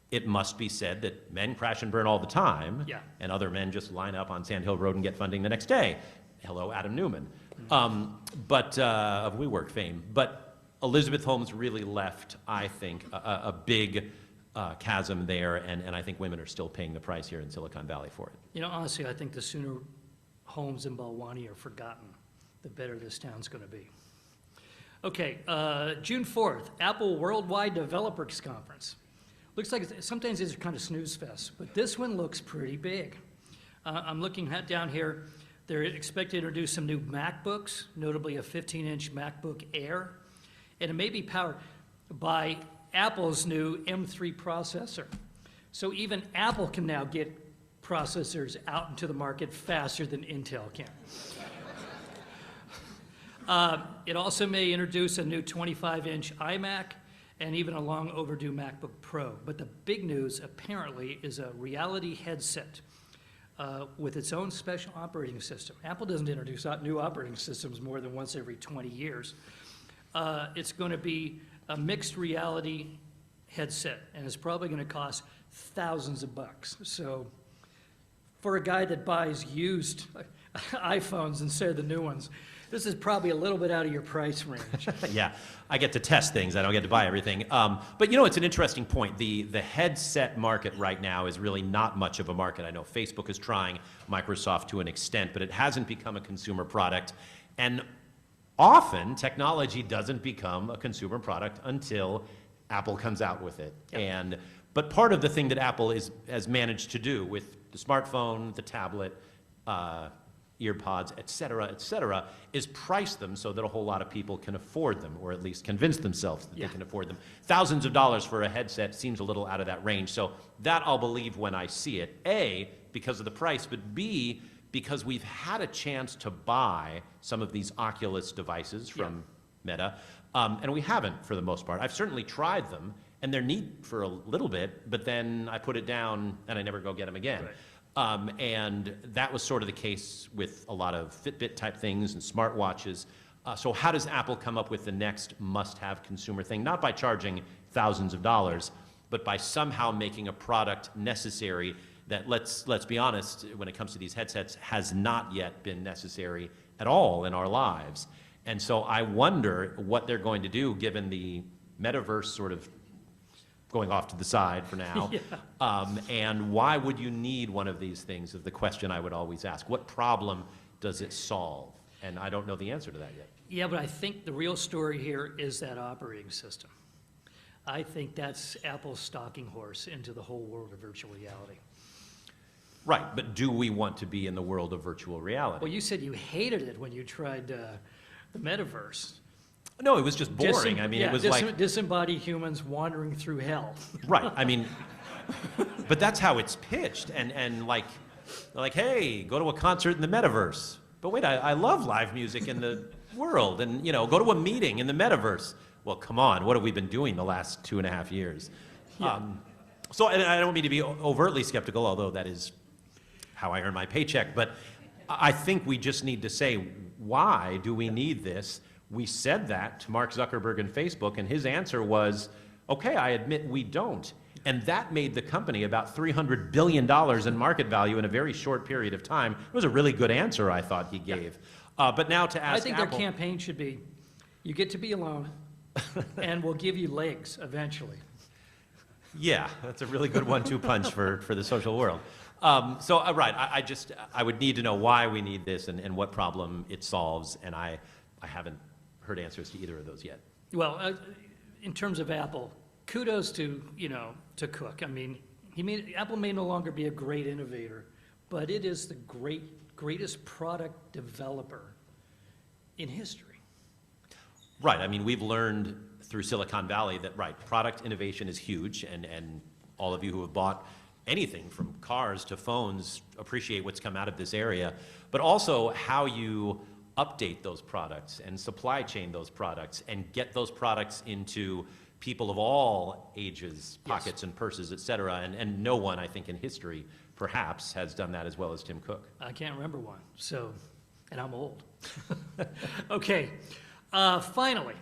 it must be said that men crash and burn all the time, and other men just line up on Sand Hill Road and get funding the next day. Hello, Adam Newman, of WeWork fame. But Elizabeth Holmes really left, I think, a big chasm there, and I think women are still paying the price here in Silicon Valley for it. Honestly, I think the sooner Holmes and Balwani are forgotten, the better this town's going to be. Okay, June 4th, Apple Worldwide Developers Conference. Looks like sometimes these are kind of snooze fests, but this one looks pretty big. I'm looking down here. They're expected to introduce some new MacBooks, notably a 15-inch MacBook Air, and it may be powered by Apple's new M3 processor. So even Apple can now get processors out into the market faster than Intel can. It also may introduce a new 25-inch iMac and even a long overdue MacBook Pro. But the big news, apparently, is a reality headset with its own special operating system. Apple doesn't introduce new operating systems more than once every 20 years. It's going to be a mixed reality headset, and it's probably going to cost thousands of bucks. So for a guy that buys used iPhones instead of the new ones, this is probably a little bit out of your price range. Yeah, I get to test things. I don't get to buy everything. But it's an interesting point. The headset market right now is really not much of a market. I know Facebook is trying, Microsoft to an extent, but it hasn't become a consumer product. And often, technology doesn't become a consumer product until Apple comes out with it. Yep. But part of the thing that Apple has managed to do with the smartphone, the tablet, earpods, et cetera, is price them so that a whole lot of people can afford them, or at least convince themselves that they can afford them. Thousands of dollars for a headset seems a little out of that range. So that I'll believe when I see it. A, because of the price, but B, because we've had a chance to buy some of these Oculus devices from Meta, and we haven't for the most part. I've certainly tried them, and they're neat for a little bit, but then I put it down and I never go get them again. Right. And that was sort of the case with a lot of Fitbit type things and smartwatches. So how does Apple come up with the next must-have consumer thing? Not by charging thousands of dollars, but by somehow making a product necessary that, let's be honest, when it comes to these headsets, has not yet been necessary at all in our lives. And so I wonder what they're going to do given the metaverse sort of going off to the side for now. And why would you need one of these things is the question I would always ask. What problem does it solve? And I don't know the answer to that yet. Yeah, but I think the real story here is that operating system. I think that's Apple's stalking horse into the whole world of virtual reality. Right, but do we want to be in the world of virtual reality? Well, you said you hated it when you tried the metaverse. No, it was just boring. I mean, it was like... Disembodied humans wandering through hell. Right, I mean, but that's how it's pitched. And like, hey, go to a concert in the metaverse. But wait, I love live music in the world. And, you know, go to a meeting in the metaverse. Well, come on, what have we been doing the last 2.5 years? Yeah. So and I don't mean to be overtly skeptical, although that is how I earn my paycheck. But I think we just need to say, why do we need this? We said that to Mark Zuckerberg and Facebook, and his answer was, okay, I admit we don't. And that made the company about $300 billion in market value in a very short period of time. It was a really good answer, I thought he gave. But now to ask I think Apple, their campaign should be, you get to be alone, and we'll give you legs eventually. Yeah, that's a really good 1-2 punch for the social world. Right, I would need to know why we need this and what problem it solves, and I haven't heard answers to either of those yet. Well, in terms of Apple, kudos to, to Cook. I mean, Apple may no longer be a great innovator, but it is the greatest product developer in history. Right, I mean, we've learned through Silicon Valley that, right, product innovation is huge, and all of you who have bought anything from cars to phones appreciate what's come out of this area, but also how you update those products and supply chain those products and get those products into people of all ages, pockets and purses, et cetera, and no one, I think, in history, perhaps, has done that as well as Tim Cook. I can't remember one, and I'm old. Okay, finally,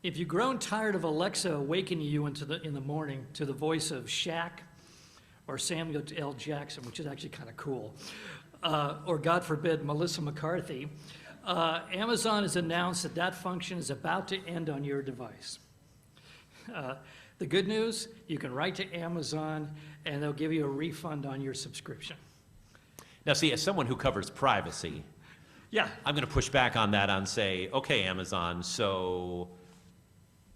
if you've grown tired of Alexa awakening you in the morning to the voice of Shaq or Samuel L. Jackson, which is actually kind of cool, or God forbid, Melissa McCarthy, Amazon has announced that function is about to end on your device. The good news, you can write to Amazon and they'll give you a refund on your subscription. Now see, as someone who covers privacy, I'm going to push back on that and say, okay, Amazon, so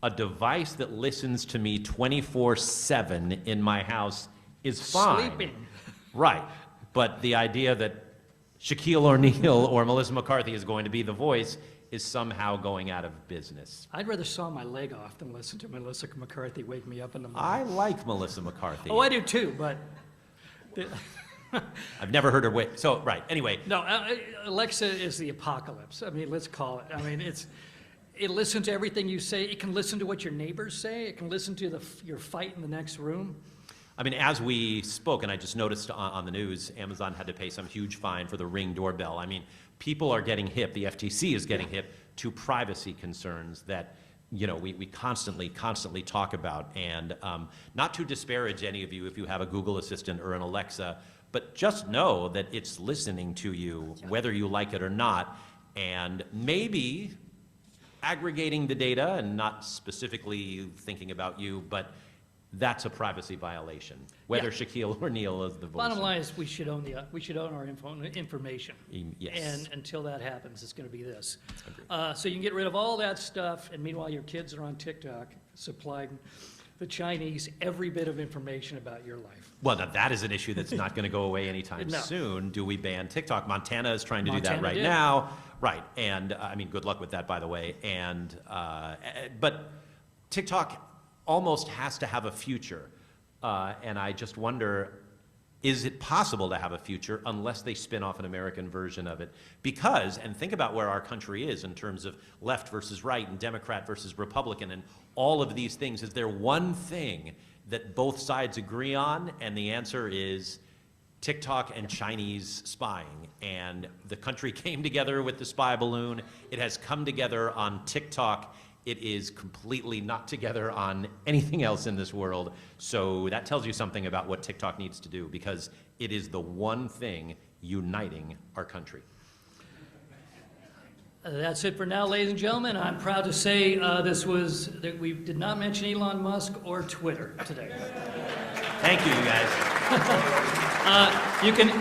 a device that listens to me 24/7 in my house is fine. Sleeping. Right, but the idea that Shaquille O'Neal or Melissa McCarthy is going to be the voice is somehow going out of business. I'd rather saw my leg off than listen to Melissa McCarthy wake me up in the morning. I like Melissa McCarthy. Oh, I do too, but... I've never heard her wake, so, right, anyway. No, Alexa is the apocalypse. I mean, let's call it. I mean, it listens to everything you say. It can listen to what your neighbors say. It can listen to your fight in the next room. I mean, as we spoke, and I just noticed on the news, Amazon had to pay some huge fine for the Ring doorbell. I mean, people are getting hip, the FTC is getting hip to privacy concerns that, we constantly talk about. And not to disparage any of you if you have a Google Assistant or an Alexa, but just know that it's listening to you, whether you like it or not, and maybe aggregating the data and not specifically thinking about you, but that's a privacy violation, whether Shaquille O'Neal is the voice. Bottom line is we should own our information. Yes. And until that happens, it's going to be this. So you can get rid of all that stuff, and meanwhile your kids are on TikTok supplying the Chinese every bit of information about your life. Well, now that is an issue that's not going to go away anytime No. soon. Do we ban TikTok? Montana is trying to do that Montana right did. now. Right, and I mean, good luck with that, by the way. And but TikTok almost has to have a future, and I just wonder, is it possible to have a future unless they spin off an American version of it? Because, and think about where our country is in terms of left versus right and Democrat versus Republican and all of these things, is there one thing that both sides agree on? And the answer is TikTok and Chinese spying. And the country came together with the spy balloon. It has come together on TikTok. It is completely not together on anything else in this world. So that tells you something about what TikTok needs to do, because it is the one thing uniting our country. That's it for now, ladies and gentlemen. I'm proud to say that we did not mention Elon Musk or Twitter today. Thank you, you guys.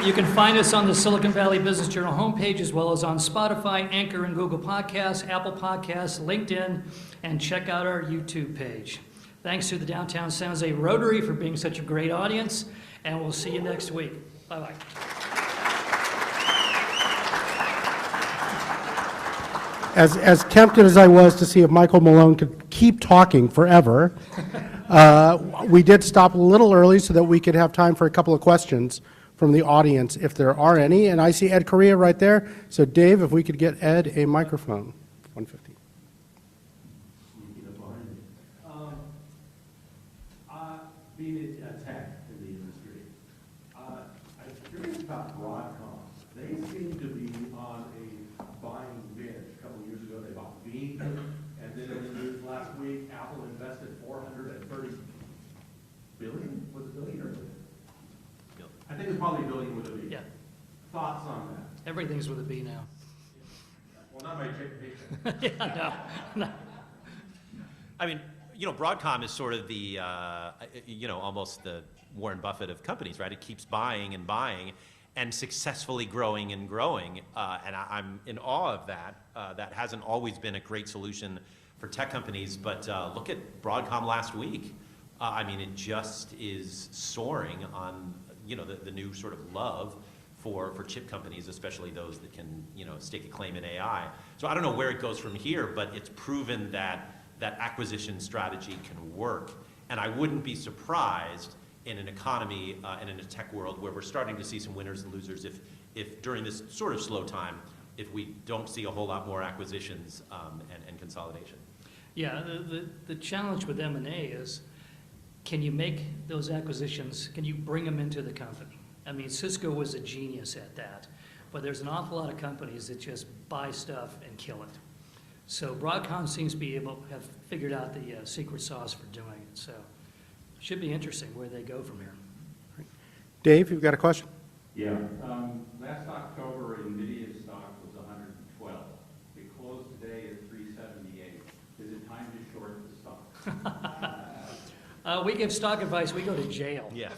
You can find us on the Silicon Valley Business Journal homepage, as well as on Spotify, Anchor, and Google Podcasts, Apple Podcasts, LinkedIn, and check out our YouTube page. Thanks to the Downtown San Jose Rotary for being such a great audience, and we'll see you next week. Bye-bye. As tempted as I was to see if Michael Malone could keep talking forever, we did stop a little early so that we could have time for a couple of questions from the audience, if there are any. And I see Ed Correa right there. So Dave, if we could get Ed a microphone. 150. Being a tech in the industry, I'm curious about Broadcom. They seem to be on a buying binge. A couple of years ago, they bought Veeam, and then in the news last week, Apple invested $430 billion. Was it billion or billion? I think it's probably billion with a B. Yeah. Thoughts on that? Everything's with a B now. Well, not my chicken. Yeah, no. I mean, you know, Broadcom is sort of the, you know, almost the Warren Buffett of companies, right? It keeps buying and buying and successfully growing and growing. And I'm in awe of that. That hasn't always been a great solution for tech companies, but look at Broadcom last week. I mean, it just is soaring on, you know, the new sort of love for chip companies, especially those that can, you know, stake a claim in AI. So I don't know where it goes from here, but it's proven that acquisition strategy can work. And I wouldn't be surprised in an economy and in a tech world where we're starting to see some winners and losers if during this sort of slow time, if we don't see a whole lot more acquisitions and consolidation. Yeah, the challenge with M&A is, can you make those acquisitions, can you bring them into the company? I mean, Cisco was a genius at that, but there's an awful lot of companies that just buy stuff and kill it. So Broadcom seems to have figured out the secret sauce for doing it. So it should be interesting where they go from here. Dave, you've got a question? Yeah. Last October, NVIDIA stock was 112. It closed today at 378. Is it time to short the stock? We give stock advice. We go to jail. Yeah.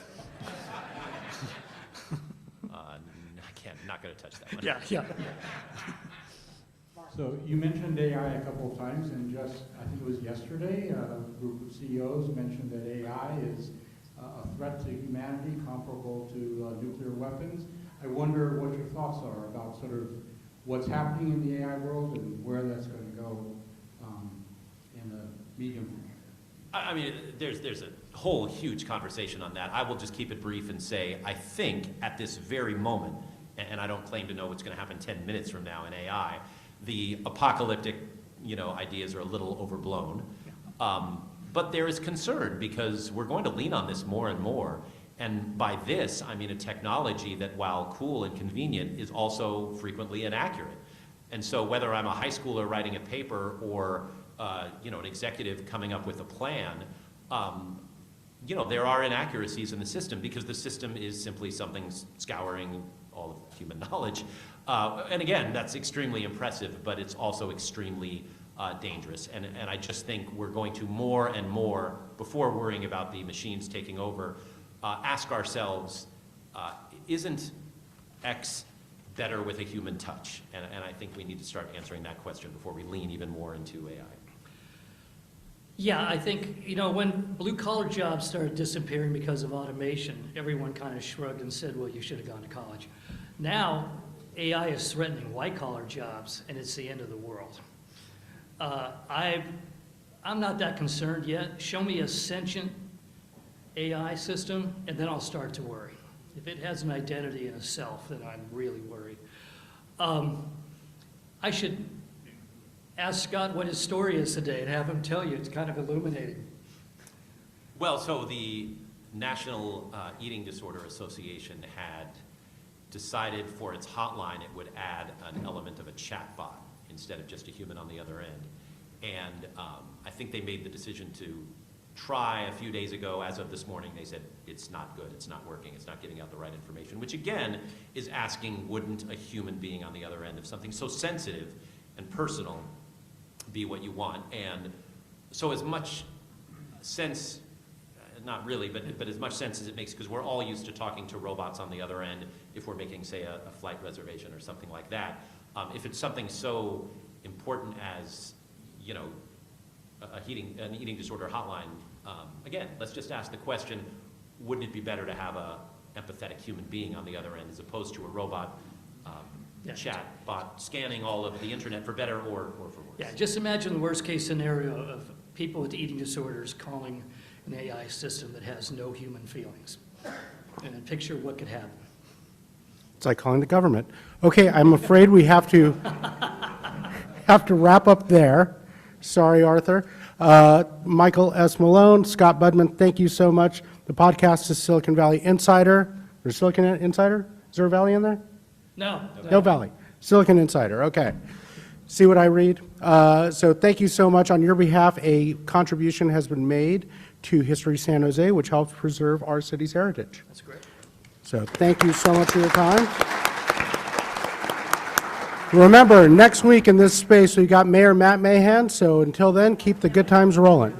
Not going to touch that one. Yeah. So you mentioned AI a couple of times, and just, I think it was yesterday, a group of CEOs mentioned that AI is a threat to humanity comparable to nuclear weapons. I wonder what your thoughts are about sort of what's happening in the AI world and where that's going to go in the medium term. I mean, there's a whole huge conversation on that. I will just keep it brief and say, I think at this very moment, and I don't claim to know what's going to happen 10 minutes from now in AI, the apocalyptic, you know, ideas are a little overblown. But there is concern because we're going to lean on this more and more. And by this, I mean a technology that, while cool and convenient, is also frequently inaccurate. And so whether I'm a high schooler writing a paper or, you know, an executive coming up with a plan, you know, there are inaccuracies in the system because the system is simply something scouring all of human knowledge. And again, that's extremely impressive, but it's also extremely dangerous. And I just think we're going to more and more, before worrying about the machines taking over, ask ourselves, isn't X better with a human touch? And I think we need to start answering that question before we lean even more into AI. Yeah, I think, you know, when blue-collar jobs started disappearing because of automation, everyone kind of shrugged and said, well, you should have gone to college. Now, AI is threatening white-collar jobs, and it's the end of the world. I'm not that concerned yet. Show me a sentient AI system, and then I'll start to worry. If it has an identity and a self, then I'm really worried. I should ask Scott what his story is today and have him tell you. It's kind of illuminating. Well, so the National Eating Disorder Association had decided for its hotline it would add an element of a chatbot instead of just a human on the other end. And I think they made the decision to try a few days ago. As of this morning, they said it's not good, it's not working, it's not giving out the right information, which again is asking, wouldn't a human being on the other end of something so sensitive and personal be what you want. And so as much sense, not really, but as much sense as it makes, because we're all used to talking to robots on the other end if we're making, say, a flight reservation or something like that. If it's something so important as, you know, an eating disorder hotline, again, let's just ask the question, wouldn't it be better to have a empathetic human being on the other end as opposed to a robot chat bot scanning all of the internet for better or for worse? Yeah, just imagine the worst-case scenario of people with eating disorders calling an AI system that has no human feelings. And then picture what could happen. It's like calling the government. Okay, I'm afraid we have to wrap up there. Sorry, Arthur. Michael S. Malone, Scott Budman, thank you so much. The podcast is Silicon Valley Insider. Or Silicon Insider? Is there a valley in there? No. No valley. Silicon Insider, okay. See what I read? So thank you so much. On your behalf, a contribution has been made to History San Jose, which helps preserve our city's heritage. That's great. So thank you so much for your time. Remember, next week in this space, we got Mayor Matt Mahan, so until then, keep the good times rolling.